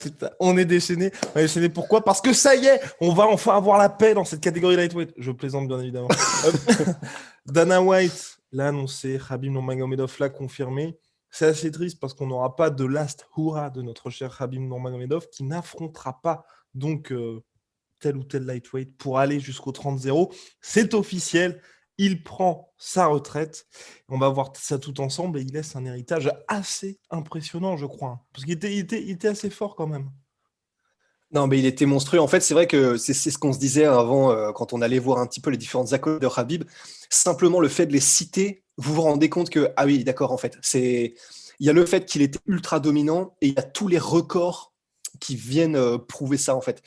Putain, on est déchaîné. On est déchaîné. Pourquoi ? Parce que ça y est, on va enfin avoir la paix dans cette catégorie lightweight. Je plaisante bien évidemment. Dana White l'a annoncé, Khabib Nurmagomedov l'a confirmé. C'est assez triste parce qu'on n'aura pas de last hurrah de notre cher Khabib Nurmagomedov qui n'affrontera pas donc tel ou tel lightweight pour aller jusqu'au 30-0. C'est officiel. Il prend sa retraite. On va voir ça tout ensemble et il laisse un héritage assez impressionnant, je crois. Parce qu'il était assez fort quand même. Non, mais il était monstrueux. En fait, c'est vrai que c'est ce qu'on se disait avant quand on allait voir un petit peu les différentes accolades de Khabib. Simplement le fait de les citer, vous vous rendez compte que, ah oui, d'accord, en fait, il y a le fait qu'il était ultra dominant et il y a tous les records qui viennent prouver ça, en fait.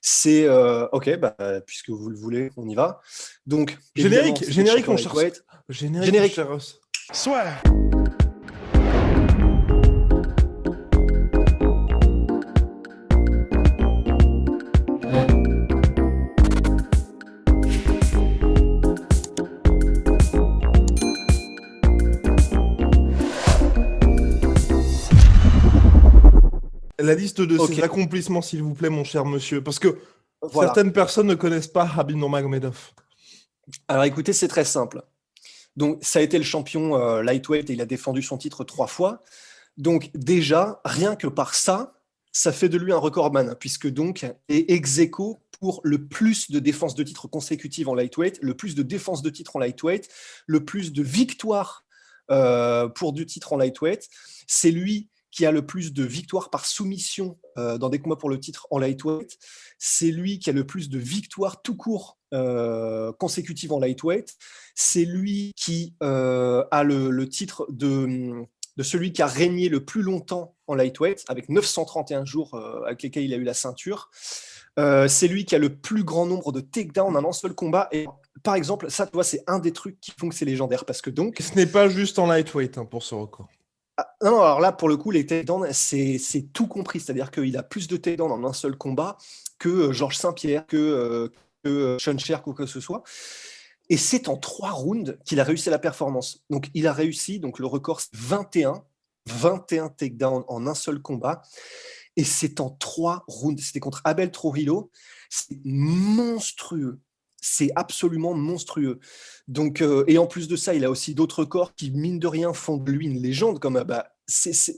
C'est ok, bah, puisque vous le voulez, on y va. Donc, générique, mon cher. Générique, cher Russ. Soit. La liste de ses accomplissements, s'il vous plaît, mon cher monsieur. Parce que voilà. Certaines personnes ne connaissent pas Khabib Nurmagomedov. Alors écoutez, c'est très simple. Donc ça a été le champion lightweight et il a défendu son titre 3 fois. Donc déjà, rien que par ça, ça fait de lui un recordman, puisque donc est ex aequo pour le plus de défenses de titre consécutives en lightweight, le plus de défenses de titre en lightweight, le plus de victoires pour du titre en lightweight. C'est lui qui a le plus de victoires par soumission dans des combats pour le titre en lightweight. C'est lui qui a le plus de victoires tout court consécutives en lightweight. C'est lui qui a le titre de celui qui a régné le plus longtemps en lightweight, avec 931 jours avec lesquels il a eu la ceinture. C'est lui qui a le plus grand nombre de takedowns en un seul combat. Et par exemple, ça, tu vois, c'est un des trucs qui font que c'est légendaire. Parce que donc... Ce n'est pas juste en lightweight pour ce record. Non, alors là, pour le coup, les takedowns, c'est tout compris. C'est-à-dire qu'il a plus de takedowns en un seul combat que Georges Saint-Pierre, que Sean Sherk ou que ce soit. Et c'est en 3 rounds qu'il a réussi la performance. Donc, il a réussi, donc le record, c'est 21 takedowns en un seul combat. Et c'est en 3 rounds. C'était contre Abel Trujillo. C'est monstrueux. C'est absolument monstrueux. Donc, et en plus de ça, il a aussi d'autres records qui, mine de rien, font de lui une légende. Comme, c'est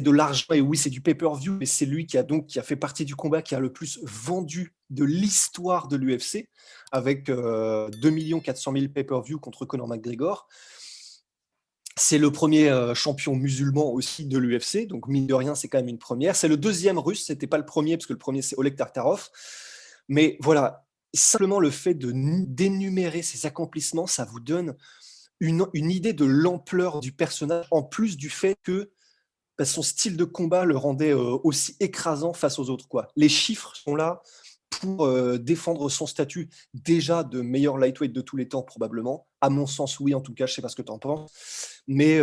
de l'argent et oui, c'est du pay-per-view, mais c'est lui qui a fait partie du combat qui a le plus vendu de l'histoire de l'UFC, avec 2 400 000 pay-per-view contre Conor McGregor. C'est le premier champion musulman aussi de l'UFC, donc mine de rien, c'est quand même une première. C'est le deuxième russe, c'était pas le premier, parce que le premier, c'est Oleg Tartarov. Mais voilà, simplement le fait d'énumérer ses accomplissements, ça vous donne une idée de l'ampleur du personnage, en plus du fait que son style de combat le rendait aussi écrasant face aux autres, quoi. Les chiffres sont là pour défendre son statut déjà de meilleur lightweight de tous les temps, probablement. À mon sens, oui, en tout cas, je ne sais pas ce que tu en penses. Mais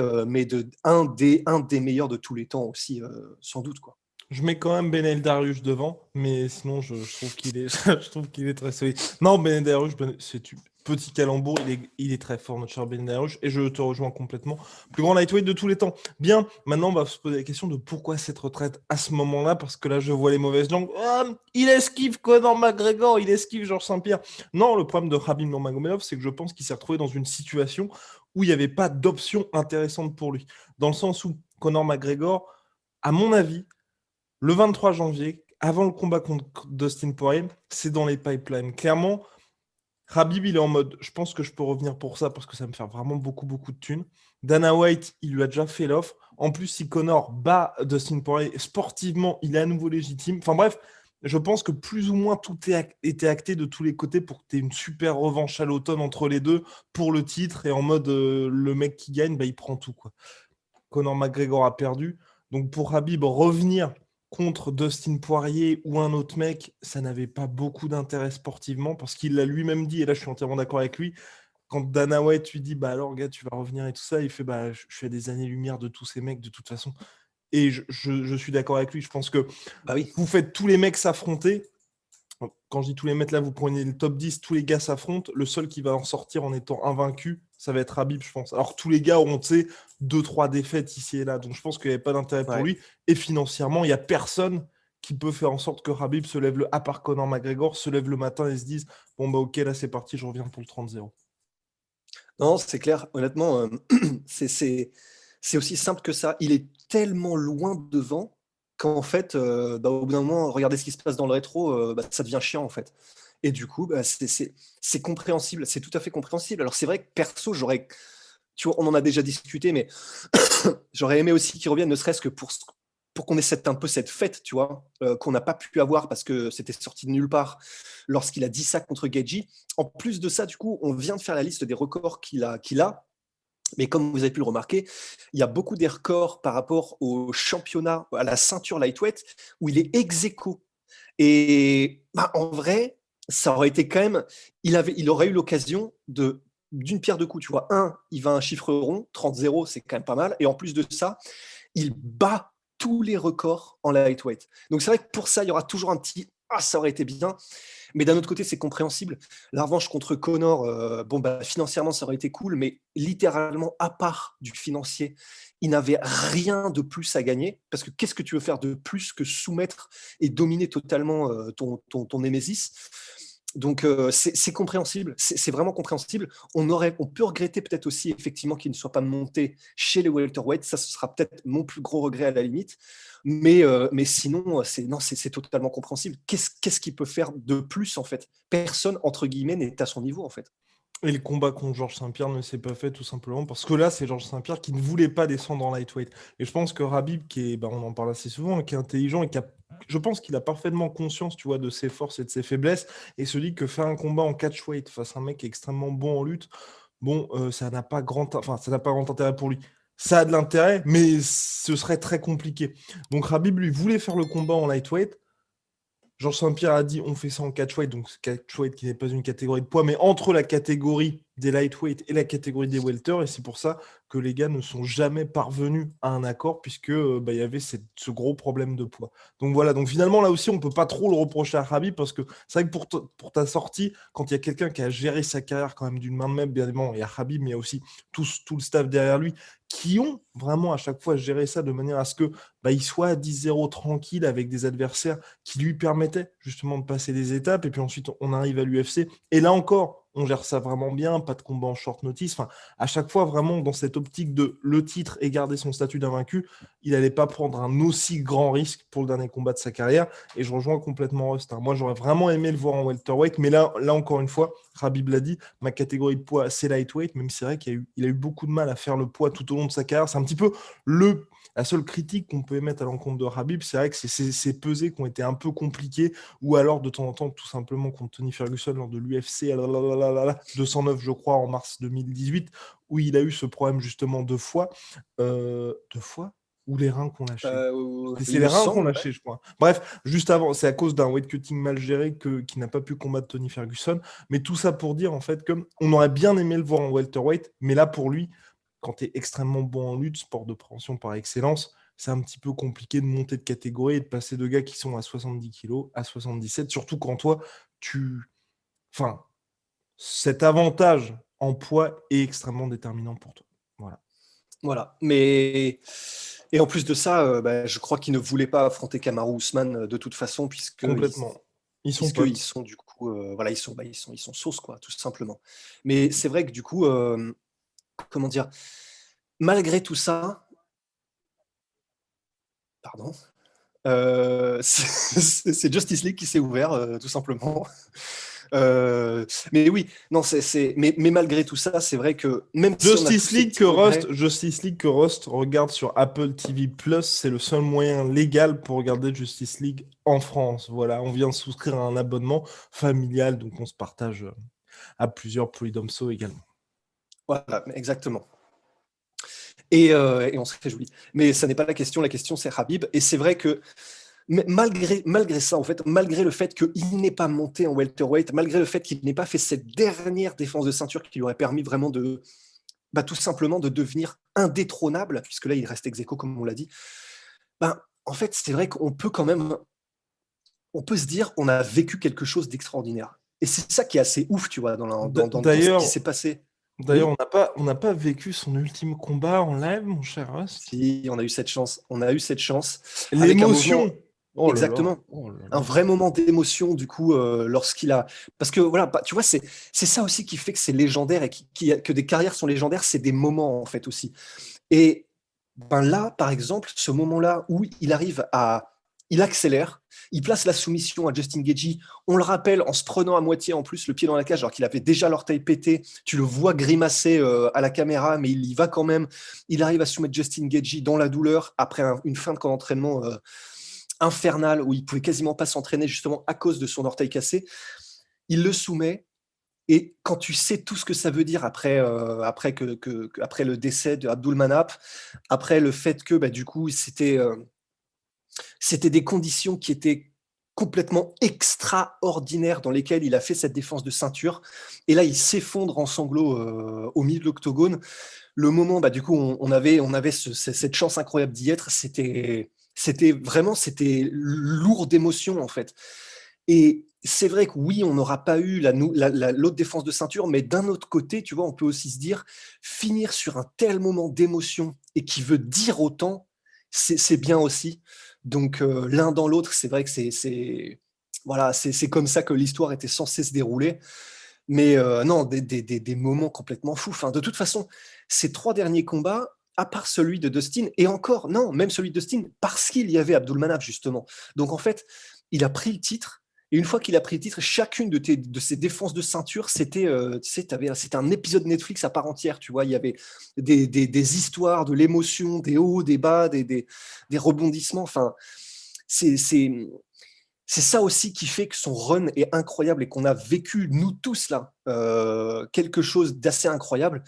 un des meilleurs de tous les temps aussi, sans doute, quoi. Je mets quand même Beneil Dariush devant, mais sinon, je trouve qu'il est, je trouve qu'il est très solide. Non, Beneil Dariush, c'est petit calembour, il est très fort, notre cher Beneil Dariush, et je te rejoins complètement. Plus grand lightweight de tous les temps. Bien, maintenant, on va se poser la question de pourquoi cette retraite à ce moment-là, parce que là, je vois les mauvaises langues. Oh, il esquive Conor McGregor, il esquive Georges Saint-Pierre. Non, le problème de Khabib Nurmagomedov, c'est que je pense qu'il s'est retrouvé dans une situation où il n'y avait pas d'option intéressante pour lui. Dans le sens où Conor McGregor, à mon avis, le 23 janvier, avant le combat contre Dustin Poirier, c'est dans les pipelines. Clairement, Khabib, il est en mode, je pense que je peux revenir pour ça parce que ça me fait vraiment beaucoup, beaucoup de thunes. Dana White, il lui a déjà fait l'offre. En plus, si Conor bat Dustin Poirier, sportivement, il est à nouveau légitime. Enfin bref, je pense que plus ou moins tout était acté de tous les côtés pour que tu aies une super revanche à l'automne entre les deux pour le titre et en mode le mec qui gagne, il prend tout, quoi. Conor McGregor a perdu. Donc pour Khabib, revenir contre Dustin Poirier ou un autre mec, ça n'avait pas beaucoup d'intérêt sportivement parce qu'il l'a lui-même dit, et là je suis entièrement d'accord avec lui, quand Dana White lui dit alors gars tu vas revenir et tout ça, il fait je suis à des années-lumière de tous ces mecs de toute façon. Et je suis d'accord avec lui, je pense que oui. vous faites tous les mecs s'affronter, Quand je dis tous les mètres, là, vous prenez le top 10, tous les gars s'affrontent. Le seul qui va en sortir en étant invaincu, ça va être Habib, je pense. Alors tous les gars auront, tu sais, 2-3 défaites ici et là. Donc je pense qu'il n'y avait pas d'intérêt pour Ouais. lui. Et financièrement, il n'y a personne qui peut faire en sorte que Habib se lève, à part Conor McGregor, se lève le matin et se dise bon, bah ok, là c'est parti, je reviens pour le 30-0. Non, c'est clair. Honnêtement, c'est aussi simple que ça. Il est tellement loin devant qu'en fait, au bout d'un moment, regardez ce qui se passe dans le rétro, ça devient chiant en fait. Et du coup, c'est compréhensible, c'est tout à fait compréhensible. Alors c'est vrai que perso, tu vois, on en a déjà discuté, mais j'aurais aimé aussi qu'il revienne, ne serait-ce que pour qu'on ait un peu cette fête, tu vois, qu'on n'a pas pu avoir parce que c'était sorti de nulle part lorsqu'il a dit ça contre Gaethje. En plus de ça, du coup, on vient de faire la liste des records qu'il a. Mais comme vous avez pu le remarquer, il y a beaucoup des records par rapport au championnat, à la ceinture lightweight, où il est ex aequo. Et en vrai, ça aurait été quand même. Il aurait eu l'occasion d'une pierre deux coups. Tu vois, il va à un chiffre rond, 30-0, c'est quand même pas mal. Et en plus de ça, il bat tous les records en lightweight. Donc c'est vrai que pour ça, il y aura toujours un petit ça aurait été bien. Mais d'un autre côté, c'est compréhensible. La revanche contre Conor, financièrement, ça aurait été cool, mais littéralement, à part du financier, il n'avait rien de plus à gagner. Parce que qu'est-ce que tu veux faire de plus que soumettre et dominer totalement ton némésis? Donc c'est compréhensible, c'est vraiment compréhensible. On peut regretter peut-être aussi effectivement qu'il ne soit pas monté chez les welterweights. Ça, ce sera peut-être mon plus gros regret à la limite. Mais sinon, c'est totalement compréhensible. Qu'est-ce qu'il peut faire de plus en fait? Personne entre guillemets n'est à son niveau en fait. Et le combat contre Georges Saint-Pierre ne s'est pas fait tout simplement parce que là, c'est Georges Saint-Pierre qui ne voulait pas descendre en lightweight. Et je pense que Khabib, qui est, on en parle assez souvent, qui est intelligent et je pense qu'il a parfaitement conscience, tu vois, de ses forces et de ses faiblesses et se dit que faire un combat en catchweight face à un mec qui est extrêmement bon en lutte, ça n'a pas ça n'a pas grand intérêt pour lui. Ça a de l'intérêt, mais ce serait très compliqué. Donc Khabib, lui, voulait faire le combat en lightweight. Georges Saint-Pierre a dit on fait ça en catchweight, donc catchweight qui n'est pas une catégorie de poids, mais entre la catégorie des lightweight et la catégorie des welter, et c'est pour ça que les gars ne sont jamais parvenus à un accord, puisque il y avait ce gros problème de poids. Donc voilà, donc finalement là aussi on peut pas trop le reprocher à Khabib, parce que c'est vrai que pour ta sortie, quand il y a quelqu'un qui a géré sa carrière quand même d'une main de maître, bien évidemment, il y a Khabib, mais il y a aussi tout le staff derrière lui, qui ont vraiment à chaque fois géré ça de manière à ce que il soit à 10-0 tranquille avec des adversaires qui lui permettaient justement de passer des étapes, et puis ensuite on arrive à l'UFC, et là encore, on gère ça vraiment bien, pas de combat en short notice, enfin, à chaque fois vraiment dans cette optique de le titre et garder son statut d'invaincu, il n'allait pas prendre un aussi grand risque pour le dernier combat de sa carrière, et je rejoins complètement Rust. Moi j'aurais vraiment aimé le voir en welterweight, mais là encore une fois, Khabib l'a dit, ma catégorie de poids c'est lightweight, même si c'est vrai qu'il a eu beaucoup de mal à faire le poids tout au long de sa carrière, c'est un petit peu la seule critique qu'on peut émettre à l'encontre de Khabib, c'est vrai que c'est ces pesées qui ont été un peu compliquées, ou alors de temps en temps, tout simplement contre Tony Ferguson lors de l'UFC 209, je crois, en mars 2018, où il a eu ce problème justement deux fois, ou les reins qu'on lâché. C'est Il les me reins qu'on semble, lâché, je crois. Bref, juste avant, c'est à cause d'un weight cutting mal géré qui n'a pas pu combattre Tony Ferguson. Mais tout ça pour dire en fait qu'on aurait bien aimé le voir en welterweight, mais là pour lui, quand tu es extrêmement bon en lutte, sport de préhension par excellence, c'est un petit peu compliqué de monter de catégorie et de passer de gars qui sont à 70 kg à 77, surtout quand toi, Enfin, cet avantage en poids est extrêmement déterminant pour toi. Voilà. voilà. Et en plus de ça, je crois qu'il ne voulait pas affronter Kamaru Usman de toute façon, Complètement. Ils sont puisqu'ils potes. sont du coup, ils sont sauce quoi, tout simplement. Mais c'est vrai que du coup, comment dire, malgré tout ça, pardon, c'est Justice League qui s'est ouvert, tout simplement. Mais oui, non, mais malgré tout ça, c'est vrai que même si on a tous ces petits regrets, Justice League que Rust regarde sur Apple TV+, c'est le seul moyen légal pour regarder Justice League en France. Voilà, on vient de souscrire à un abonnement familial, donc on se partage à plusieurs pour les Domso également. voilà, exactement. Et on se réjouit. Mais ça n'est pas la question c'est Khabib. Et c'est vrai que malgré ça, en fait, malgré le fait qu'il n'ait pas monté en welterweight, malgré le fait qu'il n'ait pas fait cette dernière défense de ceinture qui lui aurait permis vraiment tout simplement de devenir indétrônable, puisque là, il reste ex aequo, comme on l'a dit, en fait, c'est vrai qu'on peut quand même on peut se dire on a vécu quelque chose d'extraordinaire. Et c'est ça qui est assez ouf, tu vois, dans ce qui D'ailleurs, s'est passé. d'ailleurs, Oui, on n'a pas vécu son ultime combat en live, mon cher Rust. si, on a eu cette chance. On a eu cette chance avec un mouvement, L'émotion. Oh là là. exactement, Oh là un là. vrai moment d'émotion, du coup, lorsqu'il a. Parce que voilà, tu vois, c'est ça aussi qui fait que c'est légendaire et que des carrières sont légendaires, c'est des moments, en fait, aussi. Et ben là, par exemple, ce moment-là où il accélère, il place la soumission à Justin Gaethje. On le rappelle en se prenant à moitié en plus le pied dans la cage alors qu'il avait déjà l'orteil pété. Tu le vois grimacer à la caméra, mais il y va quand même. Il arrive à soumettre Justin Gaethje dans la douleur après une fin de camp d'entraînement infernale où il pouvait quasiment pas s'entraîner justement à cause de son orteil cassé. Il le soumet. Et quand tu sais tout ce que ça veut dire après le décès de Abdulmanap, après le fait que du coup c'était des conditions qui étaient complètement extraordinaires dans lesquelles il a fait cette défense de ceinture. Et là, il s'effondre en sanglots au milieu de l'octogone. Le moment, du coup, on avait cette chance incroyable d'y être. C'était lourd d'émotions en fait. Et c'est vrai que oui, on n'aura pas eu l'autre défense de ceinture, mais d'un autre côté, tu vois, on peut aussi se dire, finir sur un tel moment d'émotion et qui veut dire autant, c'est bien aussi. Donc l'un dans l'autre, c'est vrai que voilà, c'est comme ça que l'histoire était censée se dérouler. Mais non, des moments complètement fous. Enfin, de toute façon, ces 3 derniers combats, à part celui de Dustin, et encore, non, même celui de Dustin, parce qu'il y avait Abdulmanap, justement. Donc en fait, il a pris le titre. Et une fois qu'il a pris le titre, chacune de ses défenses de ceinture, c'était c'était un épisode Netflix à part entière. Tu vois, il y avait des histoires, de l'émotion, des hauts, des bas, des rebondissements. Enfin, c'est c'est ça aussi qui fait que son run est incroyable et qu'on a vécu, nous tous là, quelque chose d'assez incroyable.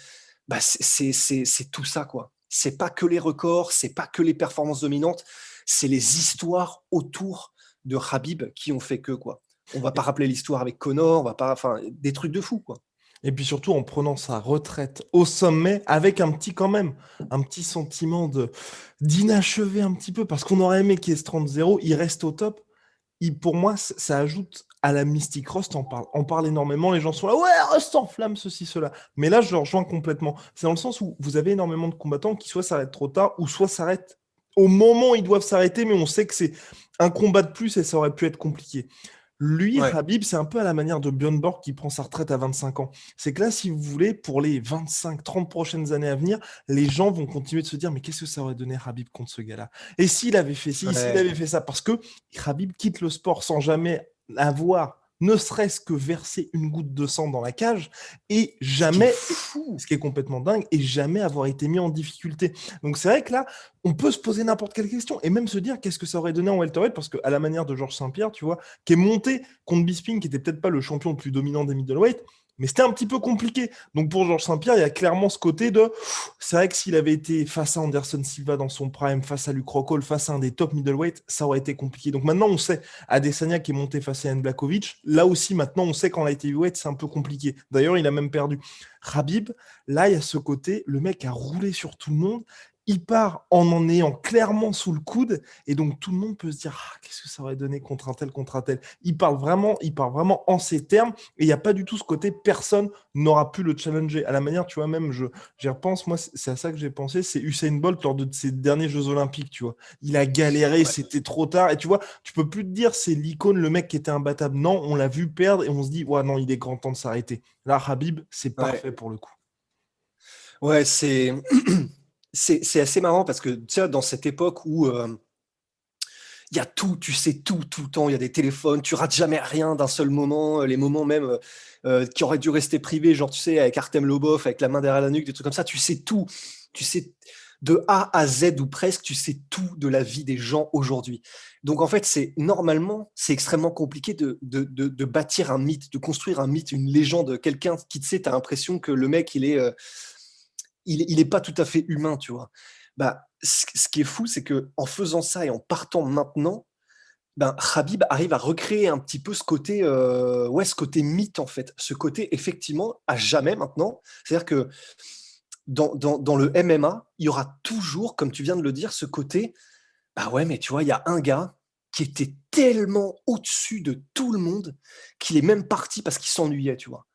C'est tout ça, quoi. C'est pas que les records, c'est pas que les performances dominantes, c'est les histoires autour de Khabib qui ont fait que, quoi. On va pas rappeler l'histoire avec Conor, on va pas, enfin, des trucs de fou, quoi. Et puis surtout en prenant sa retraite au sommet avec quand même, un petit sentiment d'inachevé un petit peu, parce qu'on aurait aimé qu'il ait ce 30-0, il reste au top. Pour moi, ça ajoute à la mystique. Rust en parle énormément. Les gens sont là, ouais, Rust en flamme, ceci, cela. Mais là, je le rejoins complètement. C'est dans le sens où vous avez énormément de combattants qui soit s'arrêtent trop tard, ou soit s'arrêtent au moment où ils doivent s'arrêter, mais on sait que c'est un combat de plus et ça aurait pu être compliqué. Lui, Ouais. Habib, c'est un peu à la manière de Björn Borg qui prend sa retraite à 25 ans. C'est que là, si vous voulez, pour les 25, 30 prochaines années à venir, les gens vont continuer de se dire, mais qu'est-ce que ça aurait donné Habib contre ce gars-là? Et s'il avait fait ci, s'il Ouais. avait fait ça, parce que Habib quitte le sport sans jamais avoir, ne serait-ce que versé une goutte de sang dans la cage, et Ce qui est jamais, fou. ce qui est complètement dingue, et jamais avoir été mis en difficulté. Donc c'est vrai que là, on peut se poser n'importe quelle question, et même se dire qu'est-ce que ça aurait donné en welterweight, parce qu'à la manière de Georges Saint-Pierre, tu vois, qui est monté contre Bisping, qui était peut-être pas le champion le plus dominant des middleweight, mais c'était un petit peu compliqué. Donc pour Georges Saint-Pierre, il y a clairement ce côté de, c'est vrai que s'il avait été face à Anderson Silva dans son prime, face à Luke Rockhold, face à un des top middleweight, ça aurait été compliqué. Donc maintenant, on sait, Adesanya qui est monté face à Ian Blachowicz, là aussi, maintenant, on sait qu'en light heavyweight, c'est un peu compliqué. D'ailleurs, il a même perdu. Khabib, là, il y a ce côté, le mec a roulé sur tout le monde, il part en ayant clairement sous le coude, et donc tout le monde peut se dire qu'est-ce que ça aurait donné contre un tel, contre un tel. Il parle vraiment en ces termes, et il n'y a pas du tout ce côté personne n'aura pu le challenger. À la manière, tu vois, même j'y repense, moi, c'est à ça que j'ai pensé, c'est Usain Bolt lors de ses derniers Jeux Olympiques, tu vois. Il a galéré, Ouais. c'était trop tard, et tu vois, tu peux plus te dire c'est l'icône, le mec qui était imbattable. Non, on l'a vu perdre, et on se dit, ouais, non, il est grand temps de s'arrêter. Là, Habib, c'est Ouais. parfait pour le coup. Ouais, c'est assez marrant parce que tu sais, dans cette époque où il y a tout, tu sais tout le temps, il y a des téléphones, tu rates jamais rien d'un seul moment, les moments même qui auraient dû rester privés, genre tu sais, avec Artem Lobov, avec la main derrière la nuque, des trucs comme ça, tu sais tout, tu sais de A à Z ou presque, tu sais tout de la vie des gens aujourd'hui. Donc en fait, c'est extrêmement compliqué de bâtir un mythe, de construire un mythe, une légende, quelqu'un qui, tu sais, t'as l'impression que le mec, il est pas tout à fait humain, tu vois. Ce qui est fou, c'est que en faisant ça et en partant maintenant, Khabib arrive à recréer un petit peu ce côté mythe en fait, ce côté effectivement à jamais maintenant. C'est-à-dire que dans le MMA, il y aura toujours, comme tu viens de le dire, ce côté, bah ouais, mais tu vois, il y a un gars, qui était tellement au-dessus de tout le monde qu'il est même parti parce qu'il s'ennuyait, tu vois.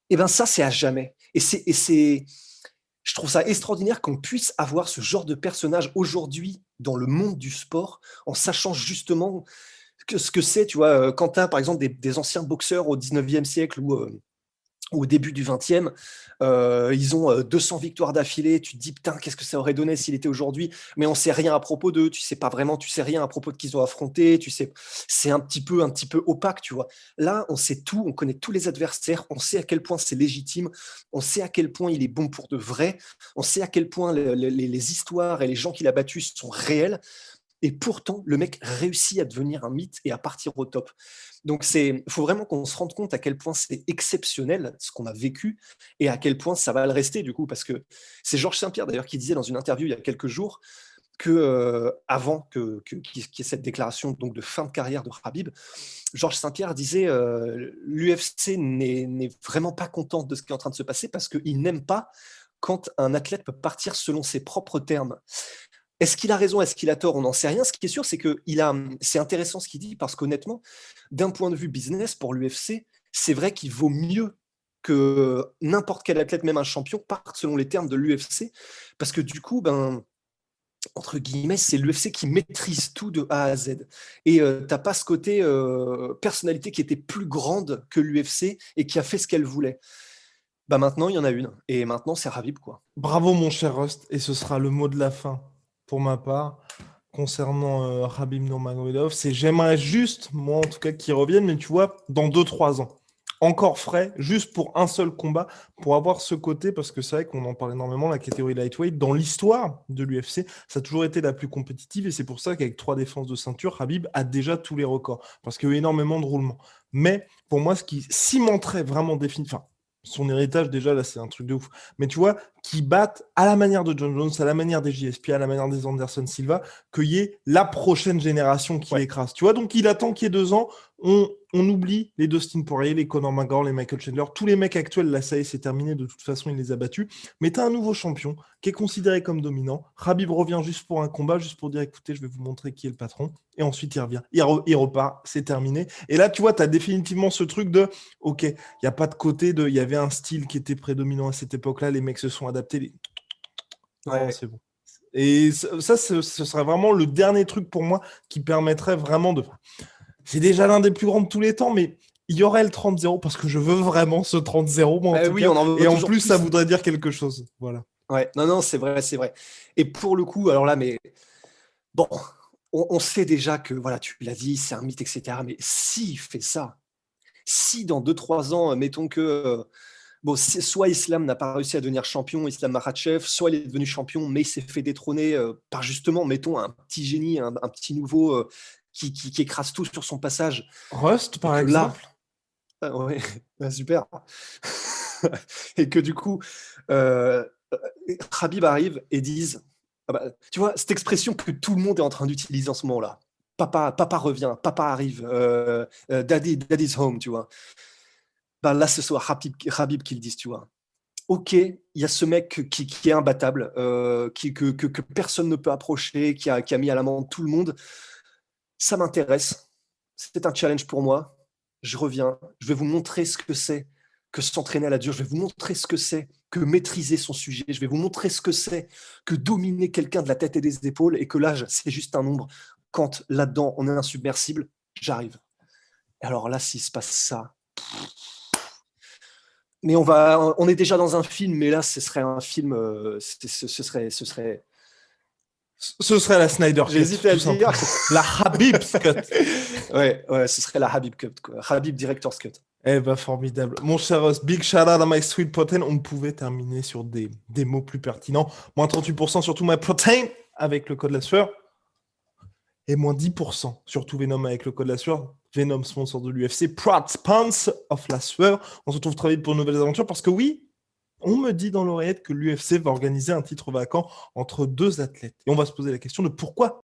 Et ben ça, c'est à jamais. Je trouve ça extraordinaire qu'on puisse avoir ce genre de personnage aujourd'hui dans le monde du sport, en sachant justement ce que c'est, tu vois, quand tu as par exemple des anciens boxeurs au 19e siècle ou au début du 20e, ils ont 200 victoires d'affilée, tu te dis putain, qu'est-ce que ça aurait donné s'il était aujourd'hui, mais on sait rien à propos d'eux, tu sais pas vraiment, tu sais rien à propos de qui ils ont affronté, tu sais, c'est un petit peu opaque, tu vois. Là, on sait tout, on connaît tous les adversaires, on sait à quel point c'est légitime, on sait à quel point il est bon pour de vrai, on sait à quel point les histoires et les gens qu'il a battus sont réels. Et pourtant, le mec réussit à devenir un mythe et à partir au top. Donc, il faut vraiment qu'on se rende compte à quel point c'est exceptionnel ce qu'on a vécu et à quel point ça va le rester, du coup, parce que c'est Georges Saint-Pierre, d'ailleurs, qui disait dans une interview il y a quelques jours que, avant qu'il y ait cette déclaration donc, de fin de carrière de Khabib, Georges Saint-Pierre disait l'UFC n'est vraiment pas contente de ce qui est en train de se passer parce qu'il n'aime pas quand un athlète peut partir selon ses propres termes. Est-ce qu'il a raison, est-ce qu'il a tort? On n'en sait rien. Ce qui est sûr, c'est que c'est intéressant ce qu'il dit parce qu'honnêtement, d'un point de vue business pour l'UFC, c'est vrai qu'il vaut mieux que n'importe quel athlète, même un champion, parte selon les termes de l'UFC parce que du coup, entre guillemets, c'est l'UFC qui maîtrise tout de A à Z. Et t'as pas ce côté personnalité qui était plus grande que l'UFC et qui a fait ce qu'elle voulait. Maintenant, il y en a une. Et maintenant, c'est Khabib, quoi. Bravo, mon cher Rust, et ce sera le mot de la fin pour ma part concernant Khabib Nurmagomedov. J'aimerais juste, moi en tout cas, qu'il revienne, mais tu vois, dans 2-3 ans, encore frais, juste pour un seul combat, pour avoir ce côté, parce que c'est vrai qu'on en parle énormément, la catégorie lightweight, dans l'histoire de l'UFC, ça a toujours été la plus compétitive, et c'est pour ça qu'avec 3 défenses de ceinture, Khabib a déjà tous les records, parce qu'il y a eu énormément de roulements. Mais pour moi, ce qui cimenterait vraiment définitivement, son héritage, déjà, là, c'est un truc de ouf. Mais tu vois, qui battent à la manière de John Jones, à la manière des JSP, à la manière des Anderson Silva, qu'il y ait la prochaine génération qui l'écrase. Tu vois, donc il attend qu'il y ait 2 ans. On oublie les Dustin Poirier, les Conor McGregor, les Michael Chandler. Tous les mecs actuels, là, ça y est, c'est terminé. De toute façon, il les a battus. Mais tu as un nouveau champion qui est considéré comme dominant. Khabib revient juste pour un combat, juste pour dire, écoutez, je vais vous montrer qui est le patron. Et ensuite, il revient. Il repart. C'est terminé. Et là, tu vois, tu as définitivement ce truc de, OK, il n'y a pas de côté de... Il y avait un style qui était prédominant à cette époque-là. Les mecs se sont adaptés. Non, c'est bon. Et ça, ce serait vraiment le dernier truc pour moi qui permettrait vraiment de... C'est déjà l'un des plus grands de tous les temps, mais il y aurait le 30-0 parce que je veux vraiment ce 30-0, moi, en tout cas. On en veut et en plus, ça voudrait dire quelque chose. Voilà. Ouais, non, c'est vrai, c'est vrai. Et pour le coup, alors là, mais bon, on sait déjà que, voilà, tu l'as dit, c'est un mythe, etc. Mais s'il fait ça, si dans 2-3 ans, mettons que... soit Islam n'a pas réussi à devenir champion, Islam Makhachev, soit il est devenu champion, mais il s'est fait détrôner par justement, mettons, un petit génie, un petit nouveau qui écrase tout sur son passage. Rust, par exemple. Là, ouais, super. Et que du coup, Khabib arrive et dise, tu vois, cette expression que tout le monde est en train d'utiliser en ce moment-là. Papa revient, papa arrive, daddy's home, tu vois. Là, ce soit Khabib qui le dise, tu vois. Ok, il y a ce mec qui est imbattable, que personne ne peut approcher, qui a mis à l'amende tout le monde. Ça m'intéresse. C'est un challenge pour moi. Je reviens. Je vais vous montrer ce que c'est que s'entraîner à la dure. Je vais vous montrer ce que c'est que maîtriser son sujet. Je vais vous montrer ce que c'est que dominer quelqu'un de la tête et des épaules et que l'âge, c'est juste un nombre. Quand là-dedans, on est insubmersible, j'arrive. Et alors là, s'il se passe ça... Mais on est déjà dans un film, mais là, ce serait un film, ce serait la Snyder Cut. J'hésitais à le dire. La Khabib's Cut. ouais, ce serait la Khabib Cut, quoi. Khabib Director's Cut. Eh ben, formidable. Mon cher Ross, big shout out à My Sweet Protein. On pouvait terminer sur des mots plus pertinents. Moins 38% sur tout My Protein avec le code la sueur. Et moins 10% sur tout Venom avec le code la sueur. Venom, sponsor de l'UFC, proud sponsor of la sueur. On se retrouve très vite pour de nouvelles aventures parce que oui, on me dit dans l'oreillette que l'UFC va organiser un titre vacant entre 2 athlètes. Et on va se poser la question de pourquoi